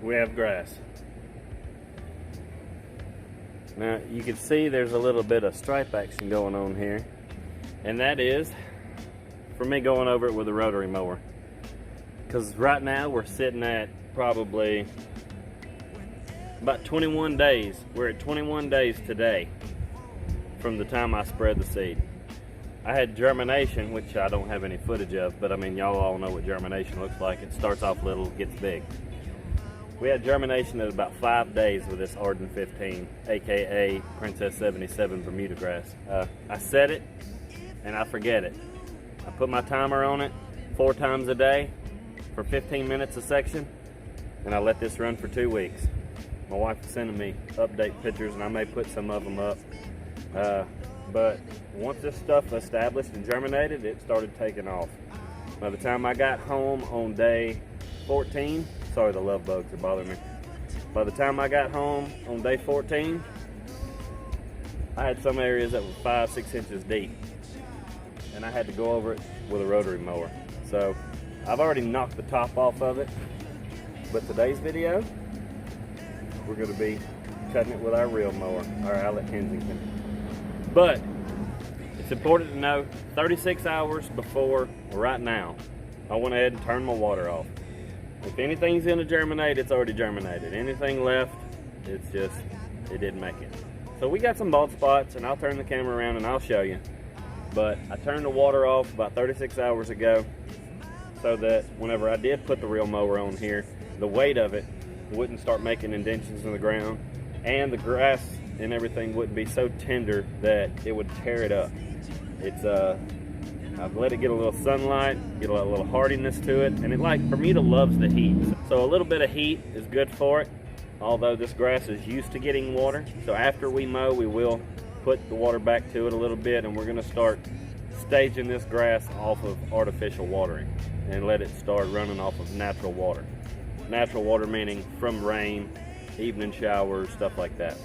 we have grass. Now you can see there's a little bit of stripe action going on here, and that is for me going over it with a rotary mower, because right now we're sitting at probably about 21 days. We're at 21 days today from the time I spread the seed. I had germination, which I don't have any footage of, but I mean, y'all all know what germination looks like. It starts off little, gets big. We had germination at about 5 days with this Arden15, aka Princess77 Bermuda grass. I set it and I forget it. I put my timer on it 4 times a day for 15 minutes a section, and I let this run for 2 weeks. My wife is sending me update pictures, and I may put some of them up. But once this stuff established and germinated, it started taking off. By the time I got home on day 14, sorry, the love bugs are bothering me. By the time I got home on day 14, I had some areas that were 5-6 inches deep, and I had to go over it with a rotary mower. So I've already knocked the top off of it, but today's video, we're going to be cutting it with our real mower, our Allett Kensington. But it's important to know, 36 hours before, right now, I went ahead and turned my water off. If anything's gonna germinate, it's already germinated. Anything left, it's just, it didn't make it. So we got some bald spots, and I'll turn the camera around and I'll show you. But I turned the water off about 36 hours ago so that whenever I did put the real mower on here, the weight of it wouldn't start making indentions in the ground, and the grass and everything wouldn't be so tender that it would tear it up. It's I've let it get a little sunlight, get a little hardiness to it, and Bermuda loves the heat. So a little bit of heat is good for it, although this grass is used to getting water. So after we mow, we will put the water back to it a little bit, and we're gonna start staging this grass off of artificial watering and let it start running off of natural water. Natural water meaning from rain, evening showers, stuff like that.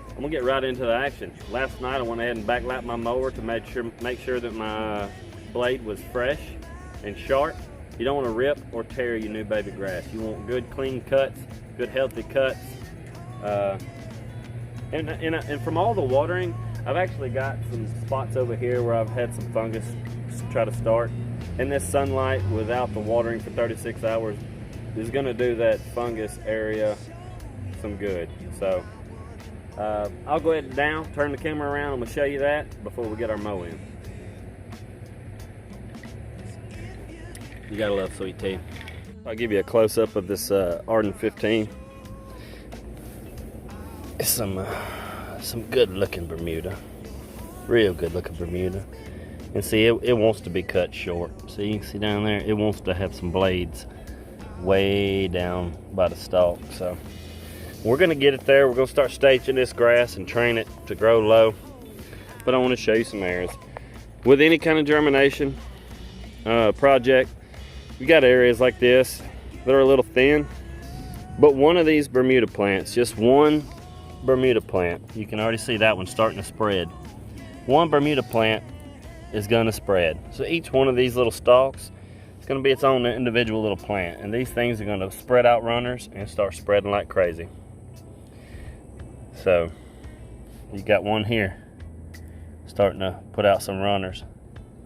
I'm gonna get right into the action. Last night I went ahead and backlapped my mower to make sure that my blade was fresh and sharp. You don't want to rip or tear your new baby grass. You want good clean cuts, good healthy cuts. And from all the watering, I've actually got some spots over here where I've had some fungus try to start. And this sunlight without the watering for 36 hours is gonna do that fungus area some good. So I'll go ahead and turn the camera around. I'm gonna show you that before we get our mow in. You gotta love sweet tea. I'll give you a close-up of this Arden15. It's some good-looking Bermuda, real good-looking Bermuda. And see, it wants to be cut short. See, you can see down there, it wants to have some blades way down by the stalk. So we're gonna get it there. We're gonna start staging this grass and train it to grow low. But I want to show you some areas with any kind of germination project. You got areas like this that are a little thin, but one of these Bermuda plants, just one Bermuda plant, you can already see that one starting to spread. One Bermuda plant is going to spread. So each one of these little stalks is going to be its own individual little plant, and these things are going to spread out runners and start spreading like crazy. So you got one here starting to put out some runners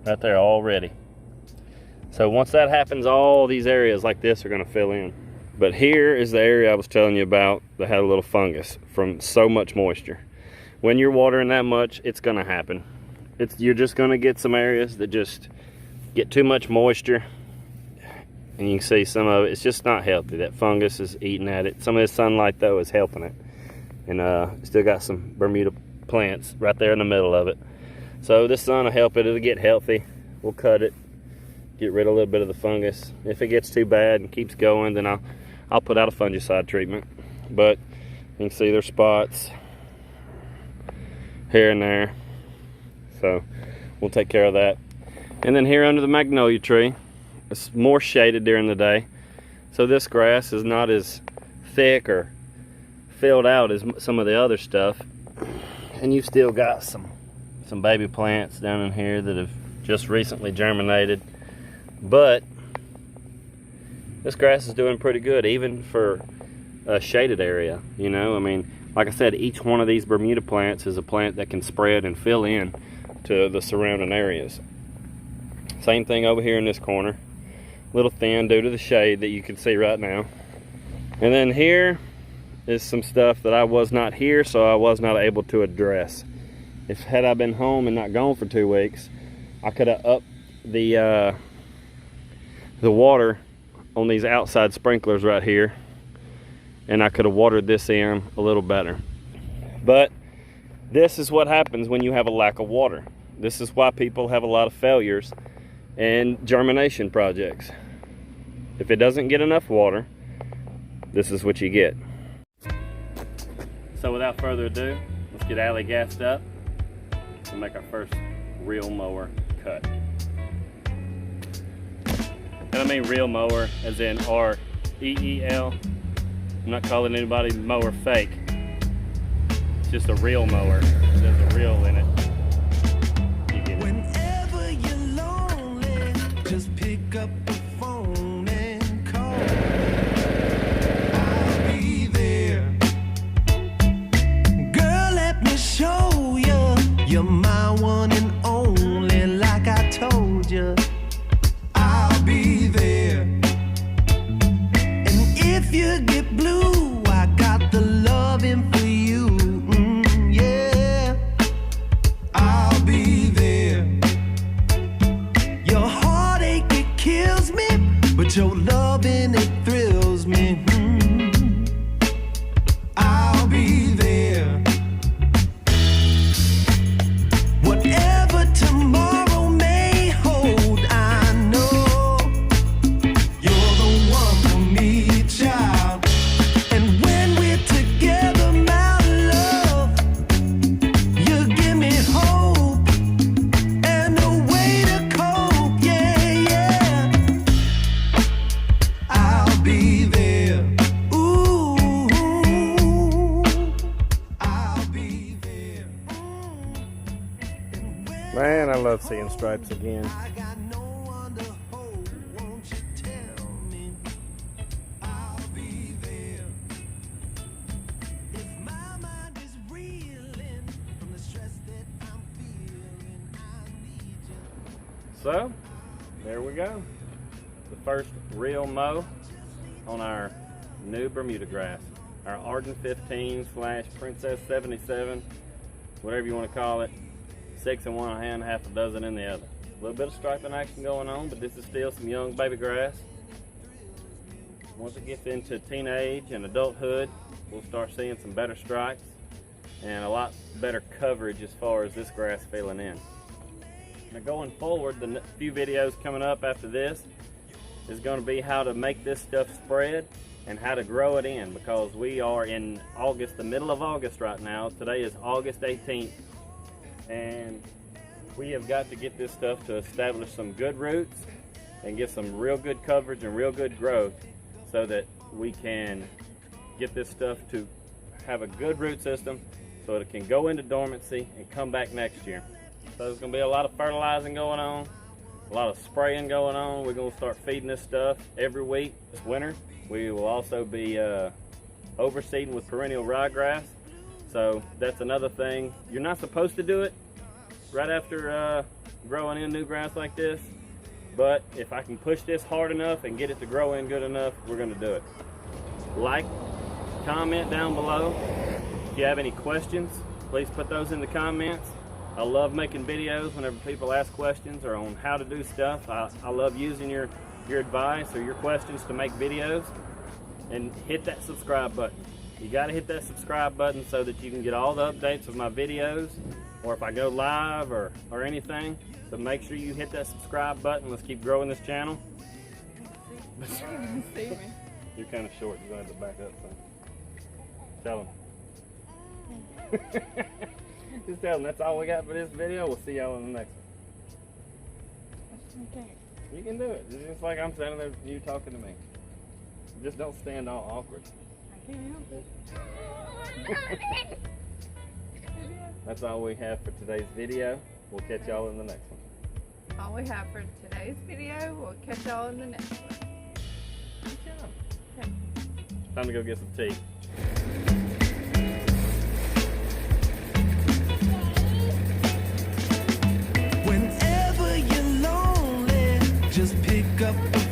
right there already. So once that happens, all these areas like this are going to fill in. But here is the area I was telling you about that had a little fungus from so much moisture. When you're watering that much, it's going to happen. You're just going to get some areas that just get too much moisture. And you can see some of it, it's just not healthy. That fungus is eating at it. Some of this sunlight though is helping it. And still got some Bermuda plants right there in the middle of it. So this sun will help it. It'll get healthy. We'll cut it, get rid of a little bit of the fungus. If it gets too bad and keeps going, then I'll put out a fungicide treatment. But you can see there's spots here and there. So we'll take care of that. And then here under the magnolia tree, it's more shaded during the day. So this grass is not as thick or filled out as some of the other stuff. And you've still got some baby plants down in here that have just recently germinated. But this grass is doing pretty good, even for a shaded area, you know. I mean, like I said, each one of these Bermuda plants is a plant that can spread and fill in to the surrounding areas. Same thing over here in this corner. A little thin due to the shade that you can see right now. And then here is some stuff that I was not here, so I was not able to address. If had I been home and not gone for 2 weeks, I could have upped the water on these outside sprinklers right here, and I could have watered this in a little better. But this is what happens when you have a lack of water. This is why people have a lot of failures in germination projects. If it doesn't get enough water, this is what you get. So without further ado, let's get Allett gassed up and make our first reel mower cut. And I mean reel mower as in R-E-E-L. I'm not calling anybody mower fake. It's just a reel mower. There's a reel in it. You get it. Whenever you're lonely, just pick up the phone and call. I'll be there. Girl, let me show you. You're my one and only, like I told you. I'll be there. And if you get blue, I got the loving for you. Yeah, I'll be there. Your heartache, it kills me, but your loving, it thrills me. I'll be there. Whatever tomorrow may hold, I know you're the one for me, child. And when we're together, my love, you give me hope and a way to cope. Yeah, yeah. I'll be there. Ooh, I'll be there. Man, I love seeing stripes again. I got no one to hold, won't you tell me? I'll be there. If my mind is reeling from the stress that I'm feeling, I need you. So, there we go. The first real mow on our new Bermuda grass. Our Arden15 / Princess77, whatever you want to call it. 6 in one hand, half a dozen in the other. A little bit of striping action going on, but this is still some young baby grass. Once it gets into teenage and adulthood, we'll start seeing some better stripes and a lot better coverage as far as this grass filling in. Now going forward, the few videos coming up after this is going to be how to make this stuff spread and how to grow it in, because we are in August, the middle of August right now. Today is August 18th. And we have got to get this stuff to establish some good roots and get some real good coverage and real good growth so that we can get this stuff to have a good root system so it can go into dormancy and come back next year. So there's going to be a lot of fertilizing going on, a lot of spraying going on. We're going to start feeding this stuff every week this winter. We will also be overseeding with perennial ryegrass. So that's another thing. You're not supposed to do it right after growing in new grass like this, but if I can push this hard enough and get it to grow in good enough, we're going to do it. Like, comment down below. If you have any questions, please put those in the comments. I love making videos whenever people ask questions or on how to do stuff. I love using your advice or your questions to make videos. And hit that subscribe button. You got to hit that subscribe button so that you can get all the updates of my videos, or if I go live or anything. So make sure you hit that subscribe button. Let's keep growing this channel. You're kind of short. You're going to have to back up. So. Tell them. Just tell them that's all we got for this video. We'll see y'all in the next one. Okay. You can do it. It's just like I'm standing there, you talking to me. Just don't stand all awkward. I can't help it. That's all we have for today's video. We'll catch y'all in the next one. All we have for today's video. We'll catch y'all in the next one. Good job. Okay. Time to go get some tea. Whenever you're lonely, just pick up the